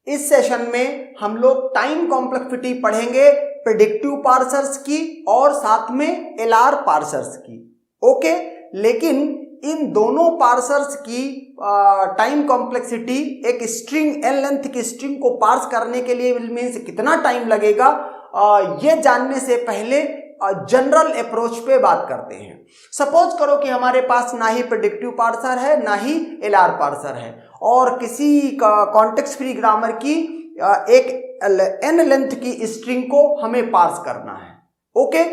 इस सेशन में हम लोग टाइम कॉम्प्लेक्सिटी पढ़ेंगे, प्रेडिक्टिव पार्सर्स की और साथ में एलआर पार्सर्स की। ओके, लेकिन इन दोनों पार्सर्स की टाइम कॉम्प्लेक्सिटी, एक स्ट्रिंग एन लेंथ की स्ट्रिंग को पार्स करने के लिए मीन्स कितना टाइम लगेगा, ये जानने से पहले जनरल अप्रोच पे बात करते हैं। सपोज करो कि हमारे पास ना ही प्रेडिक्टिव पार्सर है ना ही एलआर पार्सर है और किसी कॉन्टेक्स्ट फ्री ग्रामर की एक एन लेंथ की स्ट्रिंग को हमें पार्स करना है। ओके,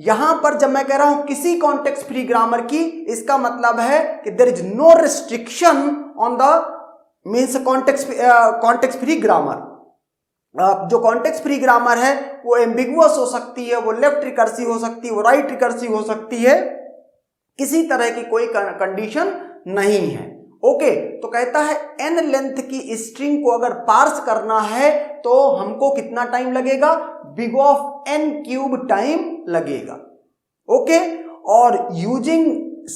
यहां पर जब मैं कह रहा हूं किसी कॉन्टेक्स्ट फ्री ग्रामर की, इसका मतलब है कि there is no restriction on the means context free grammar. जो कॉन्टेक्स्ट फ्री ग्रामर है वो एम्बिगुअस हो सकती है, वो लेफ्ट रिकर्सिव हो सकती है, वो राइट रिकर्सिव हो सकती है, किसी तरह की कोई कंडीशन नहीं है। ओके, तो कहता है एन लेंथ की स्ट्रिंग को अगर पार्स करना है तो हमको कितना टाइम लगेगा, big of n cube time okay. ओके, और यूजिंग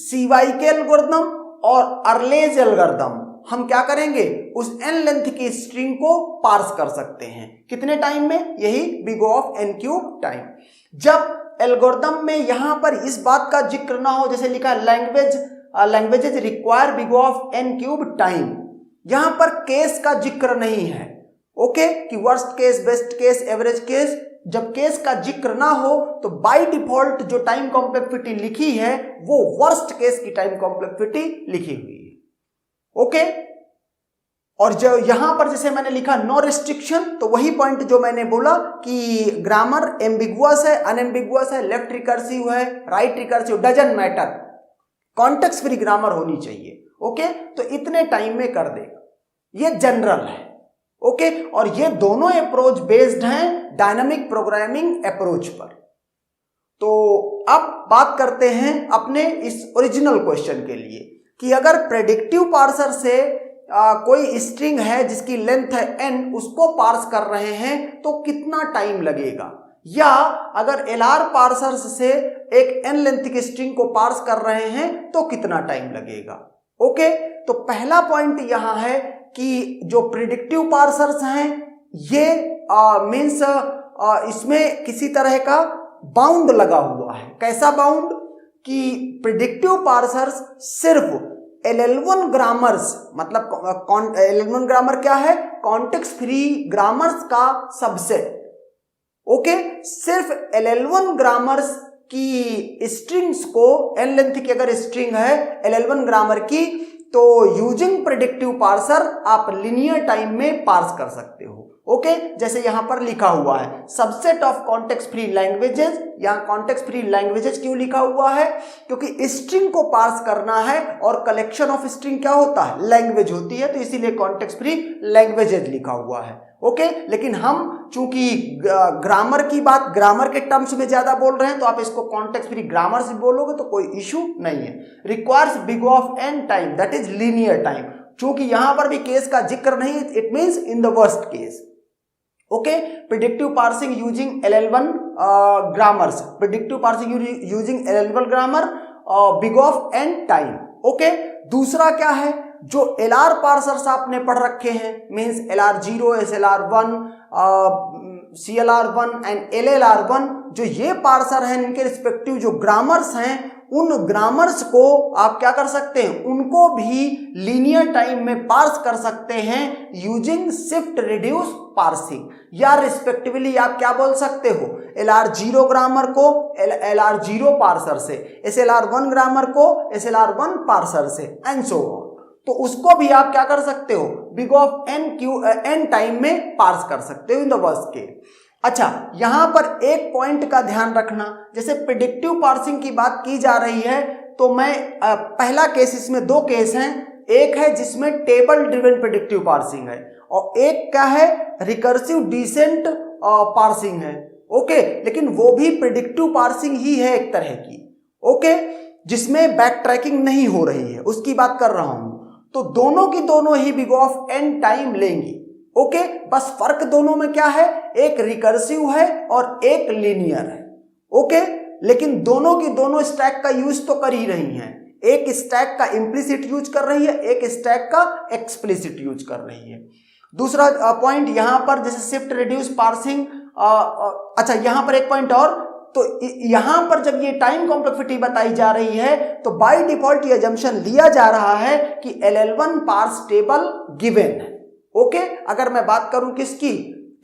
CYK एल्गोरिथम और अर्लेज एल्गोरिथम हम क्या करेंगे, उस एन लेंथ की स्ट्रिंग को पार्स कर सकते हैं। कितने टाइम में, यही big of n cube time. जब एल्गोरिथम में यहां पर इस बात का जिक्र ना हो, जैसे लिखा है languages require big of n cube time, यहां पर केस का जिक्र नहीं है। ओके, कि worst case, best case, average case, जब केस का जिक्र ना हो तो बाय डिफॉल्ट जो टाइम कॉम्प्लेक्सिटी लिखी है वो वर्स्ट केस की टाइम कॉम्प्लेक्सिटी लिखी हुई है। ओके, और जो यहां पर जैसे मैंने लिखा नो रिस्ट्रिक्शन, तो वही पॉइंट जो मैंने बोला कि ग्रामर एम्बिगुअस है, अनएम्बिगुअस है, लेफ्ट रिकर्सिव है, right recursive, doesn't matter, context free grammar होनी चाहिए। ओके, तो इतने टाइम में कर देगा, ये जनरल है। ओके, और ये दोनों अप्रोच बेस्ड हैं डायनामिक प्रोग्रामिंग अप्रोच पर। तो अब बात करते हैं अपने इस ओरिजिनल क्वेश्चन के लिए कि अगर प्रेडिक्टिव पार्सर से कोई स्ट्रिंग है जिसकी लेंथ है n, उसको पार्स कर रहे हैं तो कितना टाइम लगेगा, या अगर एलआर पार्सर से एक n लेंथ की स्ट्रिंग को पार्स कर रहे हैं तो कितना टाइम लगेगा। ओके, तो पहला पॉइंट यहां है कि जो प्रेडिक्टिव पार्सर्स हैं ये मीन्स इसमें किसी तरह का बाउंड लगा हुआ है। कैसा बाउंड, कि प्रेडिक्टिव पार्सर्स सिर्फ LL1 ग्रामर्स, मतलब LL1 ग्रामर क्या है, कॉन्टेक्स्ट फ्री ग्रामर्स का सबसेट। ओके, सिर्फ LL1 ग्रामर्स की स्ट्रिंग्स को, एन लेंथ की अगर स्ट्रिंग है LL1 ग्रामर की, तो यूजिंग प्रेडिक्टिव पार्सर आप लिनियर टाइम में पार्स कर सकते हो। ओके, जैसे यहां पर लिखा हुआ है subset of context free languages. यहां कॉन्टेक्स्ट फ्री लैंग्वेजेस क्यों लिखा हुआ है, क्योंकि स्ट्रिंग को पार्स करना है और कलेक्शन ऑफ स्ट्रिंग क्या होता है, लैंग्वेज होती है, तो इसीलिए कॉन्टेक्स्ट फ्री लैंग्वेजेस लिखा हुआ है। ओके, लेकिन हम चूंकि ग्रामर की बात ग्रामर के टर्म्स में ज्यादा बोल रहे हैं तो आप इसको कॉन्टेक्स्ट फ्री ग्रामर से बोलोगे तो कोई इशू नहीं है। Requires big of n time, that is linear time. चूंकि यहां पर भी केस का जिक्र नहीं, it means in the worst case. Okay, predictive parsing using LL1 grammars, predictive parsing using LL1 grammar big of n time. Okay, दूसरा क्या है, जो एलआर पार्सर्स आपने पढ़ रखे हैं, means LR0, SLR1, CLR1 and LLR1, जो ये पार्सर हैं इनके रिस्पेक्टिव जो ग्रामर्स हैं, उन ग्रामर्स को आप क्या कर सकते हैं, उनको भी लीनियर टाइम में पार्स कर सकते हैं यूजिंग शिफ्ट रिड्यूस पार्सिंग, या रिस्पेक्टिवली आप क्या बोल सकते हो, LR0 ग्रामर को LR0 पार्सर से, SLR1 ग्रामर को SLR1 पार्सर से, एंड सो ऑन। तो उसको भी आप क्या कर सकते हो, बिग ऑफ एन टाइम में पार्स कर सकते हो इन द वर्स्ट केस। अच्छा, यहां पर एक पॉइंट का ध्यान रखना, जैसे प्रेडिक्टिव पार्सिंग की बात की जा रही है तो मैं पहला केस, इसमें दो केस हैं, एक है जिसमें टेबल ड्रिवन प्रेडिक्टिव पार्सिंग है और एक क्या है, रिकर्सिव डिसेंट पार्सिंग है। ओके, लेकिन वो भी प्रेडिक्टिव पार्सिंग ही है एक तरह की। ओके, जिसमें बैक ट्रैकिंग नहीं हो रही है, उसकी बात कर रहा हूं। तो दोनों की दोनों ही बिग ऑफ एन टाइम लेंगी। ओके, बस फर्क दोनों में क्या है, एक रिकर्सिव है और एक लीनियर है। ओके, लेकिन दोनों की दोनों स्टैक का यूज तो कर ही रही हैं। एक स्टैक का इम्प्लिसिट यूज कर रही है, एक स्टैक का एक्सप्लिसिट यूज कर रही है। दूसरा पॉइंट यहां पर जैसे शिफ्ट रिड्यूस पार्सिंग, अच्छा यहां पर एक पॉइंट और, तो यहां पर जब ये टाइम कॉम्प्लेक्सिटी बताई जा रही है तो बाय डिफॉल्ट ये अजम्पशन लिया जा रहा है कि LL1 पार्स टेबल गिवन है। ओके, अगर मैं बात करूं किसकी,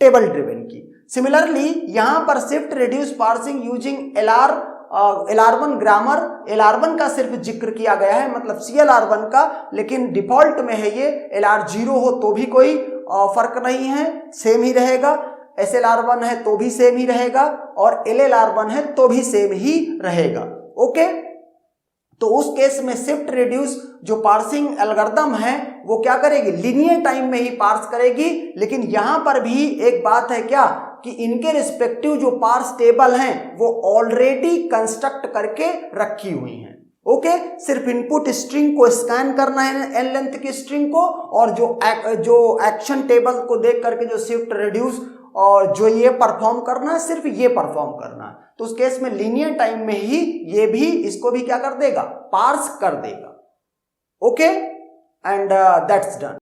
टेबल ड्रिवन की। सिमिलरली यहां पर shift reduce parsing using LR1 grammar, LR1 का सिर्फ जिक्र किया गया है, मतलब CLR1 का, लेकिन डिफॉल्ट में है ये, LR0 हो तो भी कोई फर्क नहीं है, सेम ही रहेगा, SLR1 है तो भी सेम ही रहेगा, और LLR1 है तो भी सेम ही रहेगा। ओके, तो उस केस में शिफ्ट रिड्यूस जो पार्सिंग एल्गोरिथम है वो क्या करेगी, लीनियर टाइम में ही पार्स करेगी। लेकिन यहां पर भी एक बात है क्या, कि इनके रिस्पेक्टिव जो पार्स टेबल हैं वो ऑलरेडी कंस्ट्रक्ट करके रखी हुई हैं। ओके, सिर्फ इनपुट स्ट्रिंग को स्कैन करना है एन लेंथ की स्ट्रिंग को, और जो एक्शन टेबल को देख करके जो शिफ्ट रिड्यूस और जो ये परफॉर्म करना है, सिर्फ ये परफॉर्म करना है। तो उस केस में लीनियर टाइम में ही ये भी इसको भी क्या कर देगा, पार्स कर देगा। Okay, and that's done.